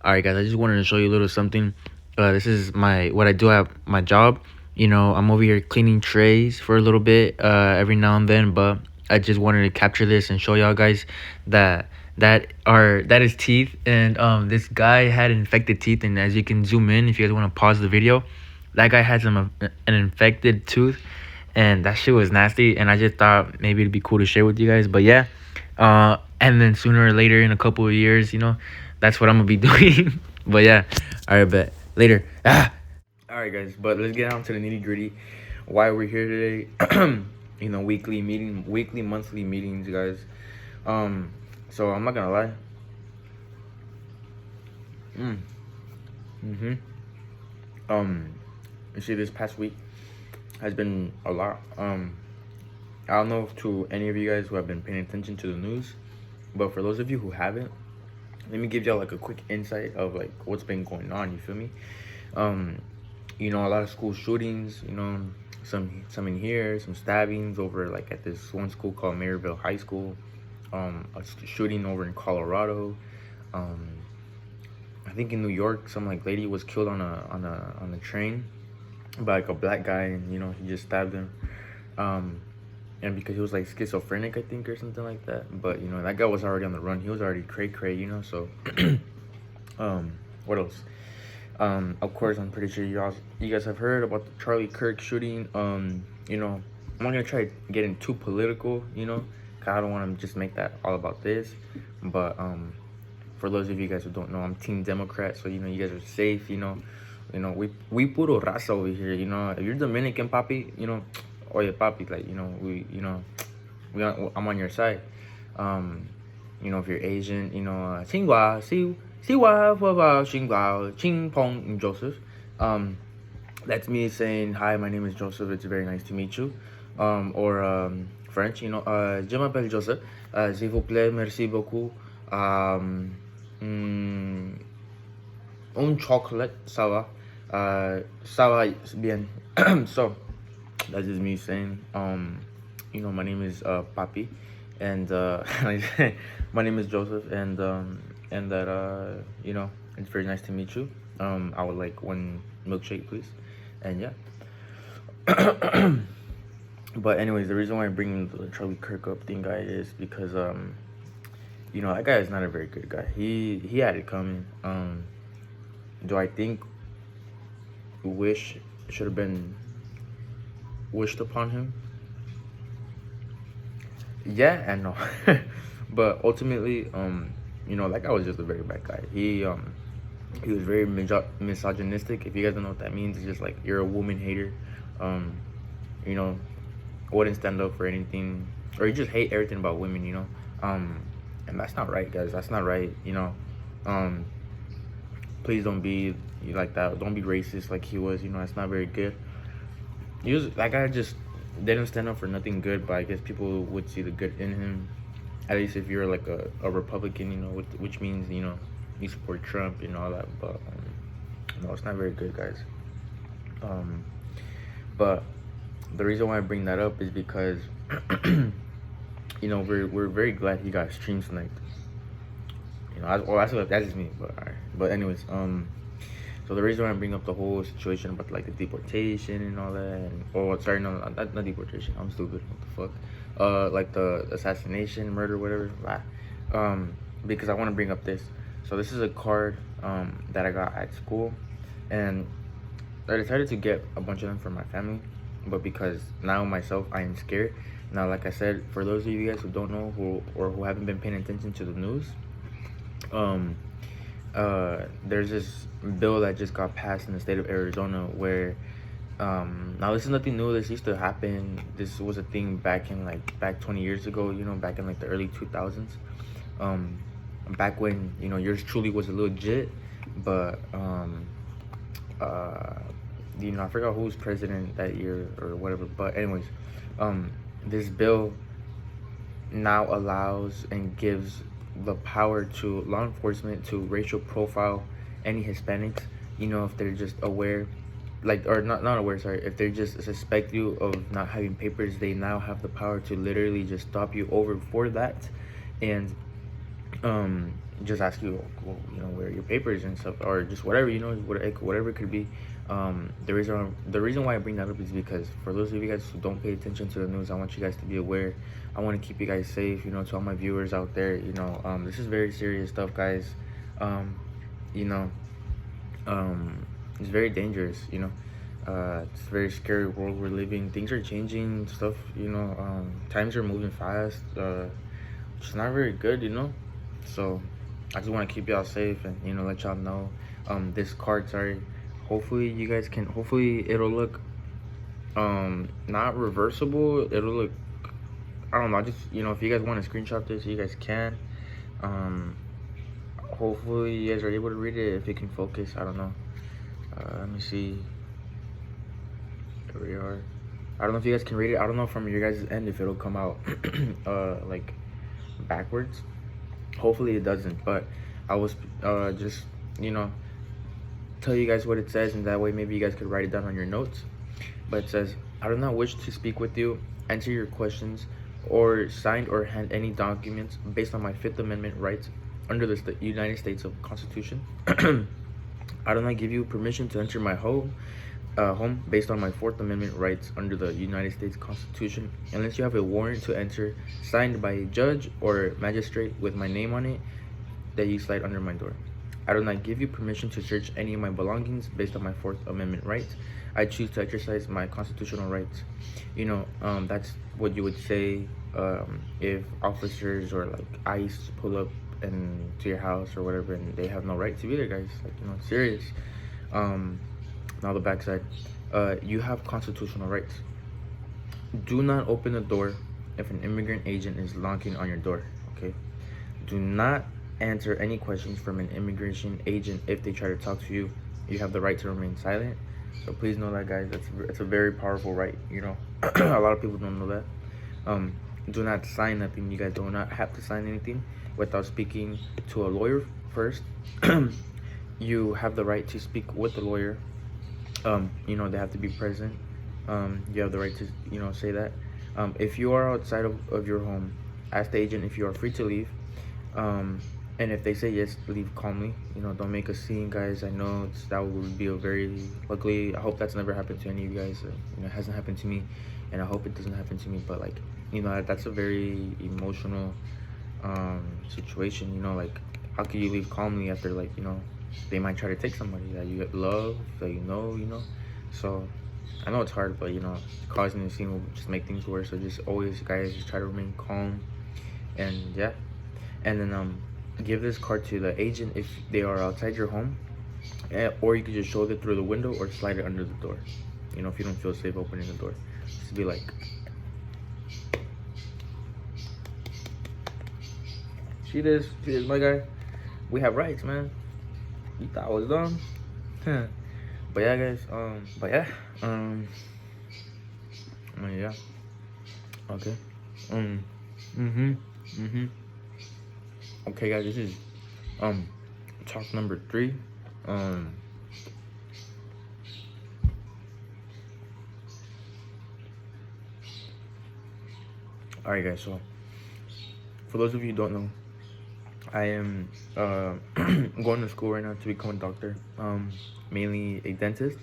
All right, guys. I just wanted to show you a little something. This is my what I do at my job. I'm over here cleaning trays for a little bit every now and then, but I just wanted to capture this and show y'all guys that that is teeth, and this guy had infected teeth, and as you can zoom in if you guys want to pause the video, that guy had an infected tooth, and that shit was nasty, and I just thought maybe it'd be cool to share with you guys. But yeah, and then sooner or later in a couple of years, that's what I'm gonna be doing. But yeah, all right, but later. All right, guys, but let's get on to the nitty gritty. Why we're here today? Weekly, monthly meetings, guys. So I'm not gonna lie. Mm. Mm-hmm. Um, you see, this past week has been a lot. I don't know if to any of you guys who have been paying attention to the news, but for those of you who haven't, let me give y'all like a quick insight of like what's been going on. You feel me? Um, a lot of school shootings. Some in here, some stabbings over like at this one school called Maryville High School. A shooting over in Colorado. Um, I think in New York, some like lady was killed on a train by like a black guy, and he just stabbed him. Um, and because he was like schizophrenic, I think, or something like that. But that guy was already on the run. He was already cray cray. So what else? Of course, I'm pretty sure you guys have heard about the Charlie Kirk shooting. I'm not gonna try to get in too political, cause I don't want to just make that all about this. But for those of you guys who don't know, I'm Team Democrat, so you guys are safe. We puro raza over here. If you're Dominican, papi, oye papi, like I'm on your side. If you're Asian, Xinhua, Siwa, Hua, Xinhua, Ching Pong, Joseph. That's me saying, hi, my name is Joseph, it's very nice to meet you. Or French, je m'appelle Joseph, s'il vous plaît, merci beaucoup. Un chocolate, ça va. Ça va bien. So, that's just me saying, my name is Papi, and my name is Joseph, and that it's very nice to meet you. I would like one milkshake, please, and yeah. But anyways, the reason why I'm bringing the Charlie Kirk up thing, guy, is because that guy is not a very good guy. He had it coming. Do I think wish should have been wished upon him? Yeah and no. But ultimately, that guy was just a very bad guy. He was very misogynistic. If you guys don't know what that means, it's just like you're a woman hater. You know, wouldn't stand up for anything, or you just hate everything about women. And that's not right, guys. That's not right. Please don't be like that. Don't be racist like he was. That's not very good. That guy just didn't stand up for nothing good, but I guess people would see the good in him. At least if you're like a Republican, which means you support Trump and all that. But no, it's not very good, guys. But the reason why I bring that up is because we're very glad he got stream sniped. That's just me. But all right. But anyways, so the reason why I bring up the whole situation about like the deportation and all that, sorry, no, not deportation. I'm stupid. What the fuck? Like the assassination, murder, whatever. Because I want to bring up this. So this is a card that I got at school, and I decided to get a bunch of them for my family, but because now myself I am scared. Now, like I said, for those of you guys who don't know who haven't been paying attention to the news, there's this bill that just got passed in the state of Arizona where now this is nothing new. This used to happen. This was a thing back 20 years ago, back in like the early 2000s, back when yours truly was a legit, but I forgot who was president that year or whatever, but anyways, this bill now allows and gives the power to law enforcement to racial profile any Hispanics, if they're just aware, or not aware, sorry, if they just suspect you of not having papers, they now have the power to literally just stop you over for that. And just ask you, where are your papers and stuff, or just whatever, whatever it could be. The reason why I bring that up is because for those of you guys who don't pay attention to the news, I want you guys to be aware. I want to keep you guys safe. To all my viewers out there, this is very serious stuff, guys. Um, you know, it's very dangerous. It's a very scary world we're living. Things are changing, stuff. Times are moving fast. It's not very good. So I just want to keep y'all safe and let y'all know. This card, sorry. Hopefully you guys can. Hopefully it'll look not reversible. It'll look. I don't know. Just if you guys want to screenshot this, you guys can. Hopefully you guys are able to read it if you can focus. I don't know. Let me see. There we are. I don't know if you guys can read it. I don't know from your guys' end if it'll come out like backwards. Hopefully it doesn't, but I was just tell you guys what it says, and that way maybe you guys could write it down on your notes. But it says, I do not wish to speak with you, answer your questions, or sign or hand any documents based on my Fifth Amendment rights under the United States Constitution. I do not give you permission to enter my home based on my Fourth Amendment rights under the United States Constitution, unless you have a warrant to enter signed by a judge or magistrate with my name on it that you slide under my door. I do not give you permission to search any of my belongings based on my Fourth Amendment rights. I choose to exercise my constitutional rights. That's what you would say if officers or like ICE pull up and to your house or whatever, and they have no right to be there, guys. Like, serious. Now the backside. You have constitutional rights. Do not open the door if an immigrant agent is knocking on your door. Okay. Do not answer any questions from an immigration agent if they try to talk to you. You have the right to remain silent. So please know that, guys. It's a very powerful right. A lot of people don't know that. Do not sign nothing. You guys do not have to sign anything without speaking to a lawyer first. You have the right to speak with the lawyer. They have to be present. You have the right to say that. If you are outside of your home, ask the agent if you are free to leave. And if they say yes, leave calmly. Don't make a scene, guys. I know that would be luckily, I hope that's never happened to any of you guys. It hasn't happened to me, and I hope it doesn't happen to me. But that's a very emotional situation. How can you leave calmly after they might try to take somebody that you love, that So I know it's hard, but causing a scene will just make things worse. So just always, guys, just try to remain calm, and yeah. And then give this card to the agent if they are outside your home, or you could just show it through the window or slide it under the door. If you don't feel safe opening the door, just be like, see this, my guy. We have rights, man. You thought I was dumb? But yeah, guys. Yeah. Okay. Okay, guys. This is talk number 3. All right, guys. So for those of you who don't know, I am going to school right now to become a doctor, mainly a dentist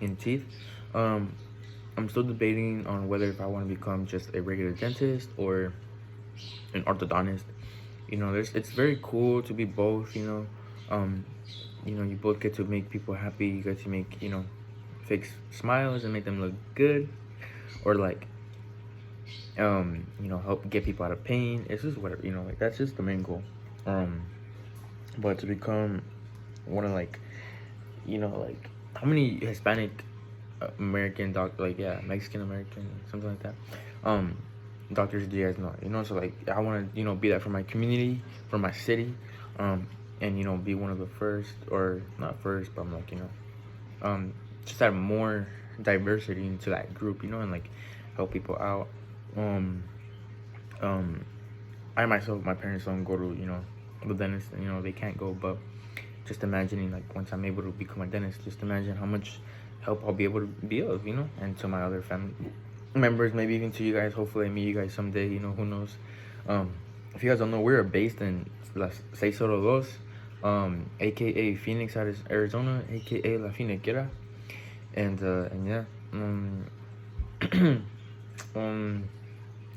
in teeth. I'm still debating on whether if I want to become just a regular dentist or an orthodontist. It's very cool to be both. You both get to make people happy. You get to make fake smiles and make them look good, or help get people out of pain. It's just whatever, that's just the main goal. But to become one of how many Hispanic American Mexican American, something like that, doctors do you guys know? So I want to be that for my community, for my city, and be one of the first, or not first, but I'm just add more diversity into that group, and help people out. I myself, my parents don't go to the dentist, they can't go, but just imagining once I'm able to become a dentist, just imagine how much help I'll be able to be of, and to my other family members, maybe even to you guys. Hopefully I meet you guys someday, who knows. if you guys don't know, we're based in Las Seis Soto Dos, aka Phoenix, Arizona, aka La Finequera, and yeah,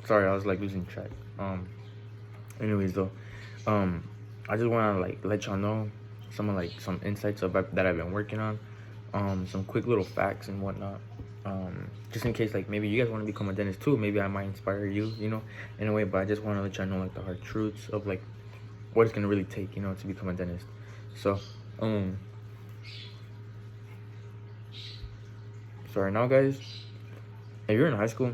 sorry, I was like losing track. Anyways though, I just wanna like let y'all know some insights about that I've been working on, some quick little facts and whatnot. Just in case like maybe you guys want to become a dentist too, maybe I might inspire you, in a way. But I just want to let y'all know like the hard truths of like what it's gonna really take, to become a dentist. So, so right now, guys, if you're in high school,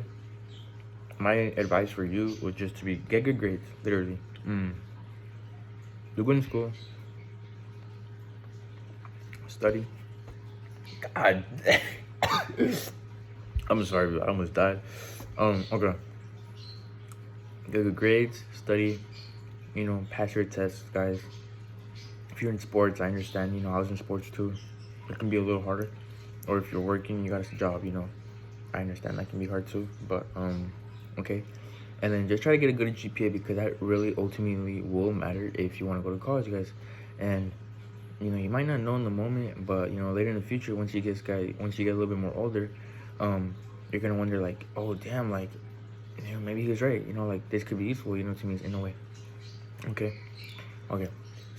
my advice for you would just to get good grades, literally. Do good in school, study. God, I'm sorry, but I almost died. Okay. Get good grades, study, pass your tests, guys. If you're in sports, I understand, I was in sports too. It can be a little harder. Or if you're working, you got a job, I understand that can be hard too. But, okay. And then just try to get a good GPA, because that really ultimately will matter if you want to go to college, guys. And, you might not know in the moment, but, later in the future, once you get a little bit more older, you're going to wonder like, oh, damn, like, maybe he was right, like this could be useful, to me in a way. Okay.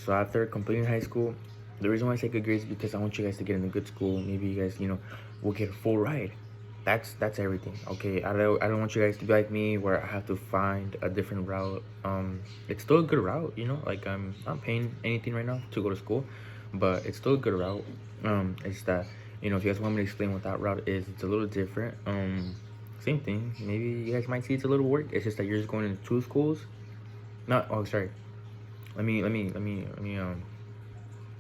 So after completing high school, the reason why I say good grades is because I want you guys to get in a good school. Maybe you guys, will get a full ride. That's everything. Okay. I don't want you guys to be like me where I have to find a different route. It's still a good route, like I'm not paying anything right now to go to school, but it's still a good route. It's that, if you guys want me to explain what that route is, it's a little different. Same thing. Maybe you guys might see it's a little work. It's just that you're just going into two schools. Sorry. Let me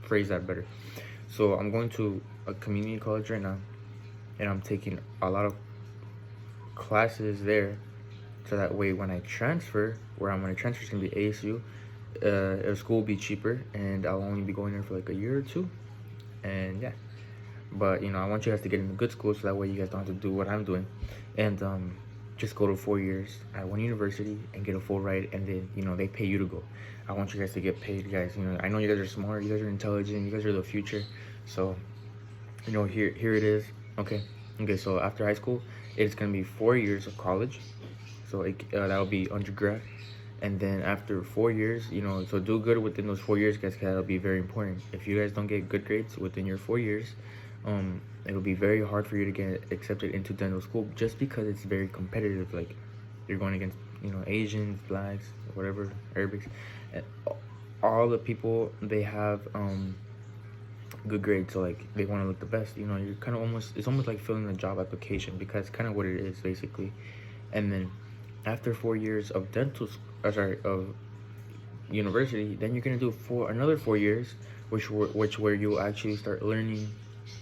phrase that better. So I'm going to a community college right now, and I'm taking a lot of classes there, so that way when I transfer, where I'm going to transfer is going to be ASU. The school will be cheaper, and I'll only be going there for like a year or two, and yeah. But I want you guys to get into good school, so that way you guys don't have to do what I'm doing, and just go to 4 years at one university and get a full ride, and then they pay you to go. I want you guys to get paid, guys. I know you guys are smart, you guys are intelligent, you guys are the future. So here it is. Okay. So after high school, it's gonna be 4 years of college. So that'll be undergrad, and then after 4 years, so do good within those 4 years, guys, because that'll be very important. If you guys don't get good grades within your 4 years, it'll be very hard for you to get accepted into dental school, just because it's very competitive. Like, you're going against Asians, blacks, whatever, Arabics, and all the people, they have good grades, so like they want to look the best. You're kind of it's almost like filling a job application, because it's kind of what it is basically. And then after 4 years of of university, then you're gonna do another 4 years, where you actually start learning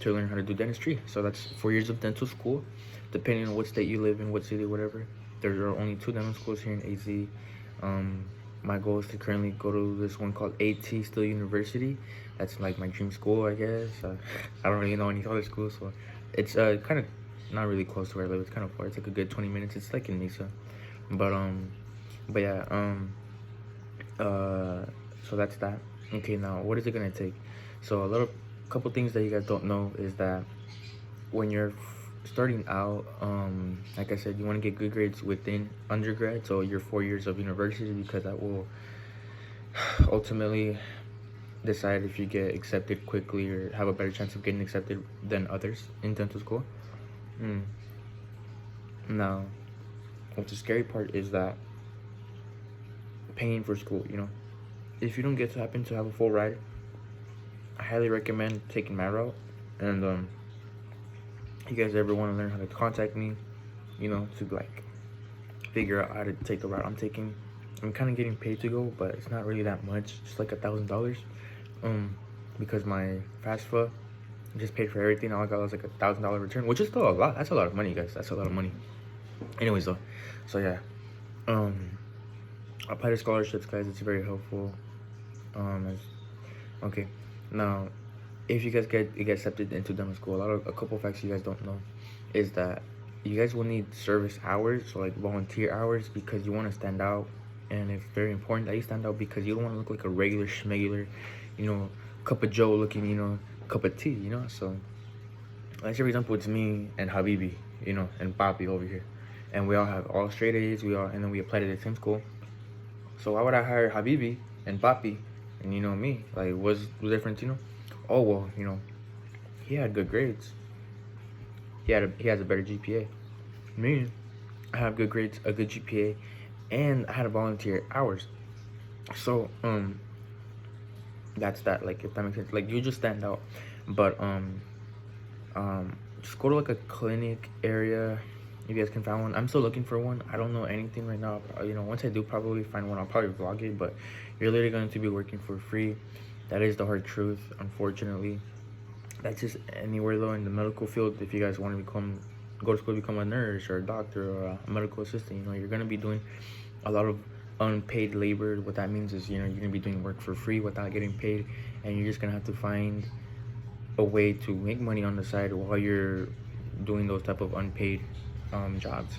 how to do dentistry. So that's 4 years of dental school, depending on what state you live in, what city, whatever. There are only 2 dental schools here in AZ. My goal is to currently go to this one called AT Still University. That's like my dream school, I guess. I don't really know any other schools, so it's kind of not really close to where I live. It's kind of far. It's like a good 20 minutes. It's like in Mesa, but yeah. So that's that. Okay, now what is it gonna take? So couple things that you guys don't know is that when you're starting out, like I said, you want to get good grades within undergrad, so your 4 years of university, because that will ultimately decide if you get accepted quickly or have a better chance of getting accepted than others in dental school. Now, what's the scary part is that paying for school, if you don't happen to have a full ride, I highly recommend taking my route. And you guys ever want to learn how to contact me, to like figure out how to take the route I'm taking. I'm kind of getting paid to go, but it's not really that much. It's like $1,000. Because my FAFSA just paid for everything. All I got was like $1,000 return, which is still a lot. That's a lot of money, guys. That's a lot of money. Anyways, though, so yeah, apply to scholarships, guys. It's very helpful. Okay, now, if you guys get accepted into dental school, a couple facts you guys don't know is that you guys will need service hours, so like volunteer hours, because you want to stand out and it's very important that you stand out because you don't want to look like a regular schmegular, cup of Joe looking, cup of tea, So, like for example, it's me and Habibi, and Papi over here, and we all have all straight A's. And then we applied at the same school. So why would I hire Habibi and Papi, and me? Like, what's the difference? Oh well, he had good grades. He has a better GPA. Me, I have good grades, a good GPA, and I had to volunteer hours. So that's that. Like, if that makes sense. Like, you just stand out, but just go to like a clinic area if you guys can find one. I'm still looking for one. I don't know anything right now. Once I do probably find one, I'll probably vlog it. But you're literally going to be working for free. That is the hard truth, unfortunately. That's just anywhere though in the medical field. If you guys want to go to school to become a nurse or a doctor or a medical assistant, you're gonna be doing a lot of unpaid labor. What that means is, you're gonna be doing work for free without getting paid, and you're just gonna have to find a way to make money on the side while you're doing those type of unpaid jobs.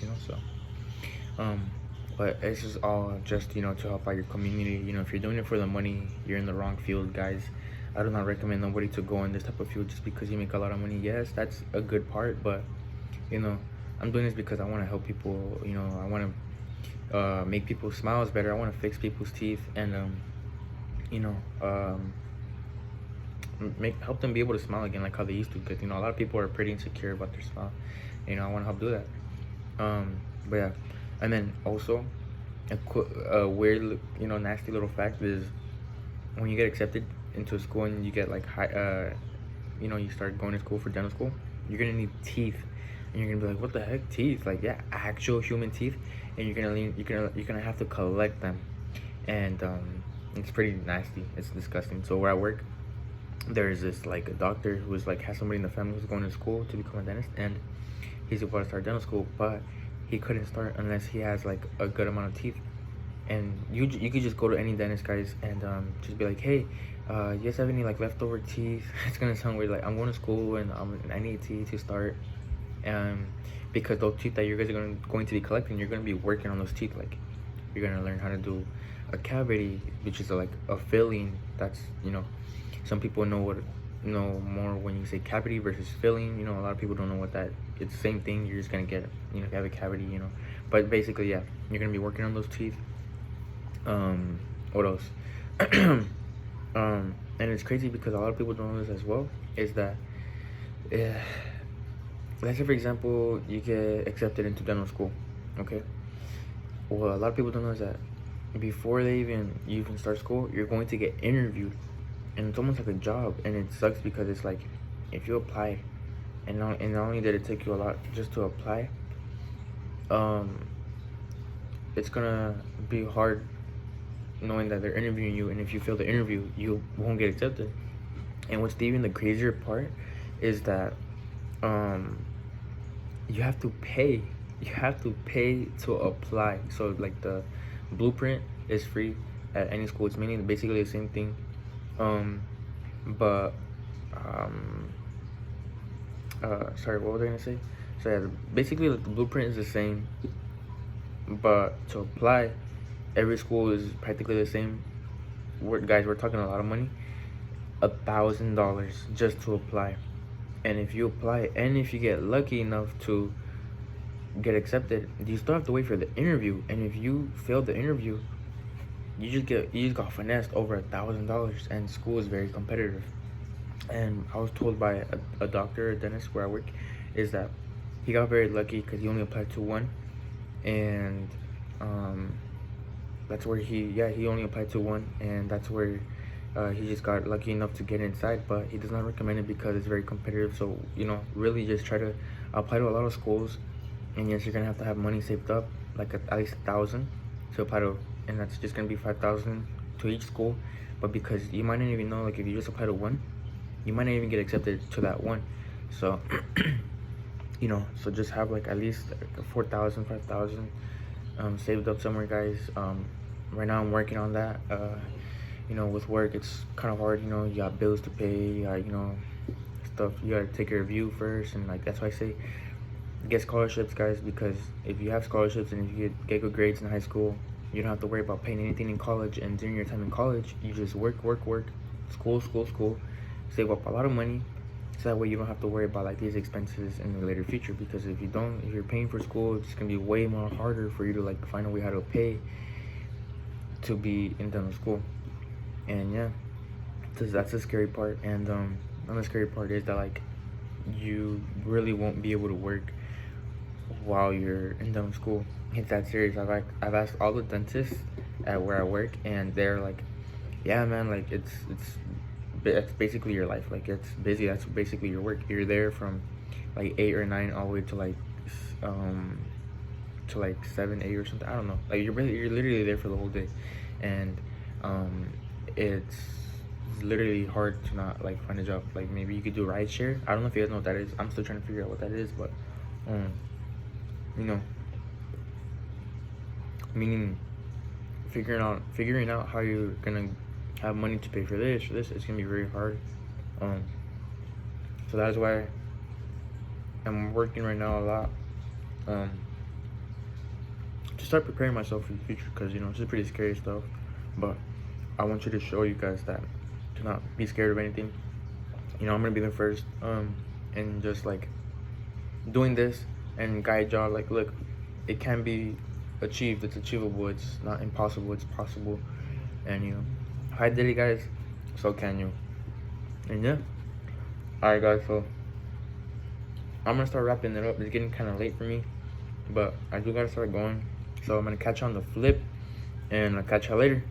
But this is all just to help out your community. If you're doing it for the money, you're in the wrong field, guys. I do not recommend nobody to go in this type of field just because you make a lot of money. Yes, that's a good part, but I'm doing this because I want to help people. I want to make people's smiles better. I want to fix people's teeth and help them be able to smile again like how they used to. Because a lot of people are pretty insecure about their smile. I want to help do that. But yeah, and then also a weird, nasty little fact is when you get accepted into school and you get like high, you start going to school for dental school, you're gonna need teeth, and you're gonna be like, what the heck, teeth? Like, yeah, actual human teeth, and you're gonna have to collect them, and it's pretty nasty. It's disgusting. So where I work, there's this like a doctor who's like has somebody in the family who's going to school to become a dentist, and he's about to start dental school, but he couldn't start unless he has like a good amount of teeth. And you could just go to any dentist, guys, and just be like, hey, you guys have any like leftover teeth? It's gonna sound weird, like I'm going to school and I need teeth to start, because those teeth that you guys are going to be collecting, you're gonna be working on those teeth. Like, you're gonna learn how to do a cavity, which is like a filling. That's some people know more when you say cavity versus filling. A lot of people don't know what that. It's the same thing. You're just gonna get if you have a cavity, But basically, yeah, you're gonna be working on those teeth. What else? And it's crazy because a lot of people don't know this as well, is that let's say for example you get accepted into dental school, okay? Well, a lot of people don't know is that before you even start school, you're going to get interviewed, and it's almost like a job. And it sucks because it's like, if you apply, and not only did it take you a lot just to apply, it's gonna be hard knowing that they're interviewing you, and if you fail the interview, you won't get accepted. And what's even the crazier part is that you have to pay to apply. So like the blueprint is free at any school. It's meaning basically the same thing, but sorry, what was I gonna say? So yeah, basically the blueprint is the same, but to apply, every school is practically the same. Guys, we're talking a lot of money. $1,000 just to apply. And if you apply, and if you get lucky enough to get accepted, you still have to wait for the interview. And if you fail the interview, you just got finessed over $1,000. And school is very competitive. And I was told by a doctor, a dentist where I work, is that he got very lucky because he only applied to one, and that's where he only applied to one, and that's where he just got lucky enough to get inside. But he does not recommend it because it's very competitive. So really just try to apply to a lot of schools, and yes, you're gonna have to have money saved up, like at least 1,000 to apply to, and that's just gonna be 5,000 to each school. But because you might not even know, like if you just apply to one, you might not even get accepted to that one. So so just have like at least 4,000, 5,000 saved up somewhere, guys. Right now I'm working on that. With work it's kind of hard. You got bills to pay, stuff you gotta take care of you first, and like that's why I say get scholarships, guys, because if you have scholarships and if you get good grades in high school, You don't have to worry about paying anything in college, and during your time in college, you just work, school, save up a lot of money, so that way you don't have to worry about like these expenses in the later future. Because if you're paying for school, it's gonna be way more harder for you to like find a way how to pay to be in dental school. And yeah, that's the scary part. And another scary part is that like you really won't be able to work while you're in dental school. It's that serious. I've asked all the dentists at where I work, and they're like, yeah man, like it's basically your life. Like it's busy. That's basically your work. You're there from like 8 or 9 all the way to like 7, 8 or something. I don't know. Like you're literally there for the whole day, and it's literally hard to not like find a job. Like maybe you could do ride share. I don't know if you guys know what that is. I'm still trying to figure out what that is, but you know, meaning figuring out how you're gonna have money to pay for this. It's gonna be very hard. So that's why I'm working right now a lot to start preparing myself for the future, because you know this is pretty scary stuff. But I want you to show you guys that to not be scared of anything. You know, I'm gonna be the first and just like doing this and guide y'all like, look, it can be achieved. It's achievable. It's not impossible. It's possible. And you know, if I did it, guys, so can you. And yeah, alright guys, so I'm gonna start wrapping it up. It's getting kind of late for me, but I do gotta start going. So I'm gonna catch you on the flip, and I'll catch you later.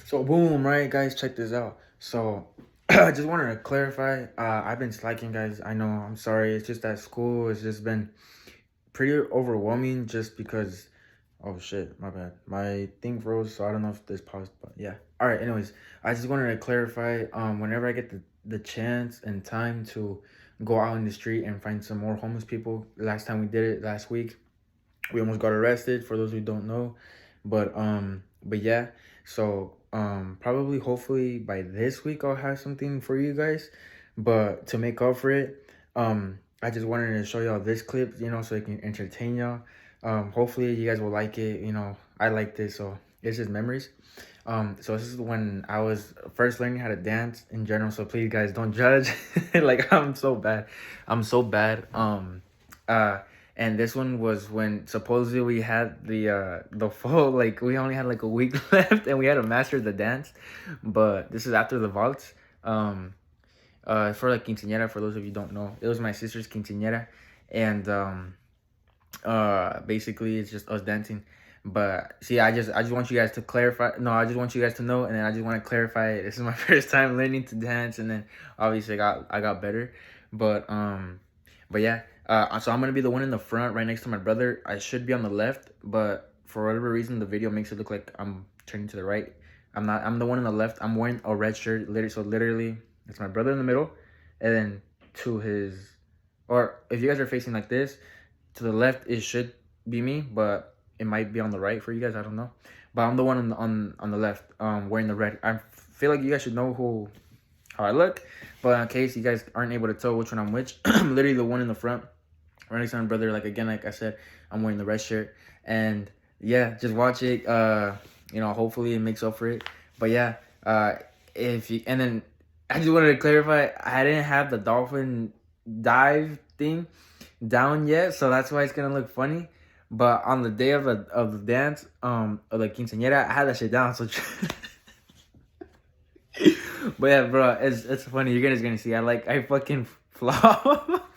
So boom, right guys, check this out. So I just wanted to clarify, I've been slacking, guys. I know, I'm sorry. It's just that school has just been pretty overwhelming, just because, oh shit, my bad, my thing froze, so I don't know if this paused, but yeah. All right, anyways, I just wanted to clarify, whenever I get the chance and time to go out in the street and find some more homeless people. Last time we did it, last week, we almost got arrested, for those who don't know. But yeah, so probably hopefully by this week I'll have something for you guys. But to make up for it, I just wanted to show y'all this clip, you know, so it can entertain y'all. Hopefully you guys will like it. You know, I like this, so it's just memories. So this is when I was first learning how to dance in general, so please guys don't judge. Like I'm so bad. And this one was when supposedly we had the full, like we only had like a week left and we had to master the dance. But this is after the waltz. For like quinceañera, for those of you who don't know, it was my sister's quinceañera, and basically it's just us dancing. But see, I just want you guys to clarify. No, I just want you guys to know, and then I just want to clarify. This is my first time learning to dance, and then obviously I got better. But yeah. So I'm gonna be the one in the front, right next to my brother. I should be on the left, but for whatever reason, the video makes it look like I'm turning to the right. I'm not. I'm the one on the left. I'm wearing a red shirt. Literally, it's my brother in the middle, and then to his, or if you guys are facing like this, to the left, it should be me, but it might be on the right for you guys. I don't know. But I'm the one on the left, wearing the red. I feel like you guys should know how I look, but in case you guys aren't able to tell which one I'm which, I'm literally the one in the front, right next to my brother. Like again, like I said, I'm wearing the red shirt, and yeah, just watch it. You know, hopefully it makes up for it. But yeah, and then I just wanted to clarify, I didn't have the dolphin dive thing down yet, so that's why it's gonna look funny. But on the day of the dance, of the quinceañera, I had that shit down. So, but yeah, bro, it's funny. You guys are gonna see. I fucking flop.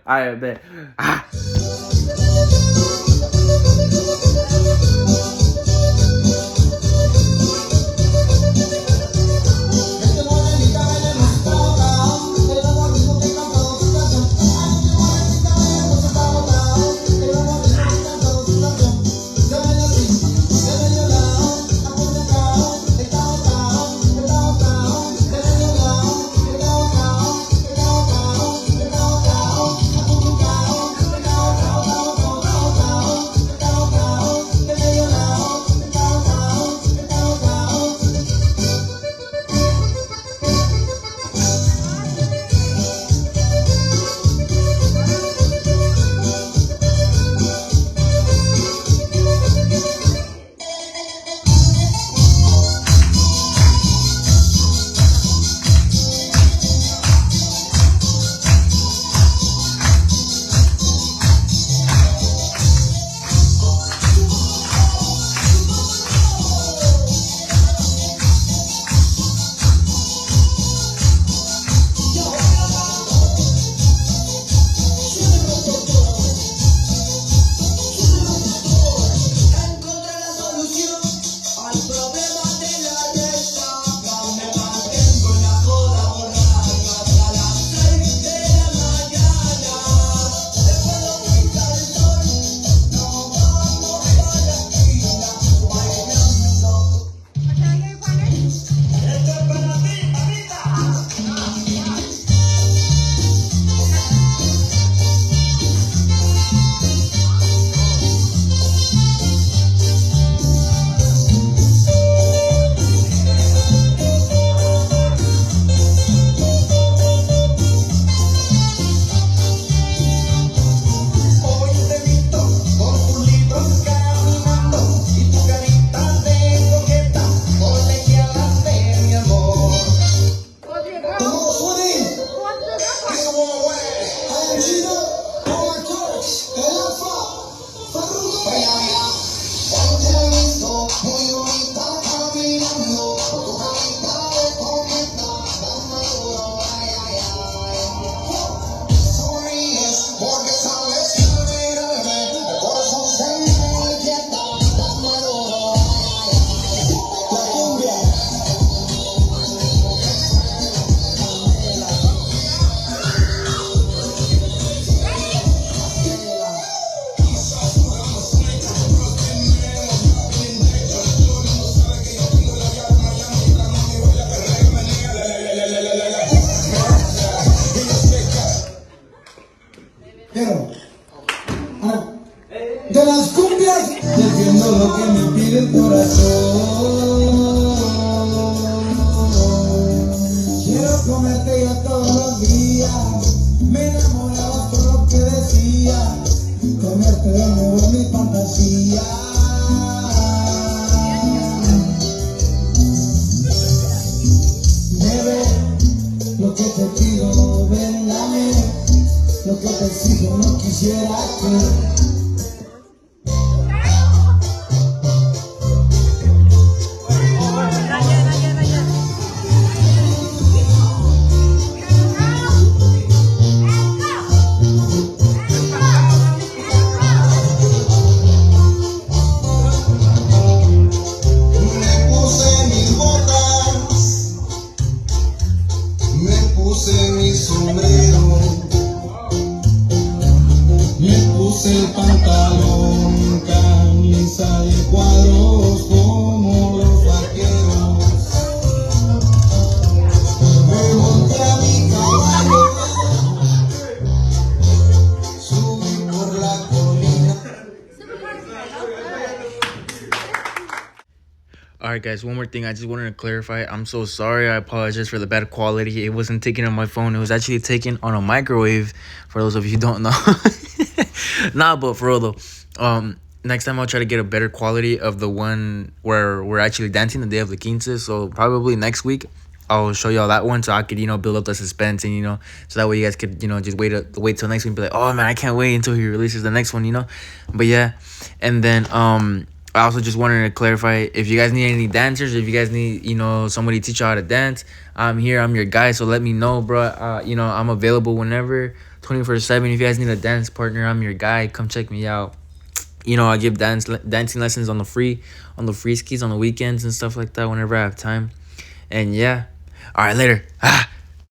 Alright, bet. comerte ya todos los días. Me enamoraba por lo que decía. Comerte de nuevo en mi fantasía. Bebé, lo que te pido, ven, dame. Lo que te exijo no quisiera que. El pantalón, camisa de cuadros como los vaqueros. Me monté a mi caballo, subí por la colina. Alright guys, one more thing I just wanted to clarify. I'm so sorry, I apologize for the bad quality. It wasn't taken on my phone, it was actually taken on a microwave, for those of you who don't know. Nah, but for real though, next time I'll try to get a better quality of the one where we're actually dancing the day of the quince. So probably next week I'll show y'all that one so I could, build up the suspense and, so that way you guys could, just wait till next week and be like, oh man, I can't wait until he releases the next one. But yeah, and then I also just wanted to clarify, if you guys need any dancers, if you guys need, somebody to teach you how to dance, I'm here, I'm your guy, so let me know, bro. I'm available whenever, 24/7. If you guys need a dance partner, I'm your guy. Come check me out. I give dancing lessons on the free skis on the weekends and stuff like that whenever I have time. And yeah, all right, later.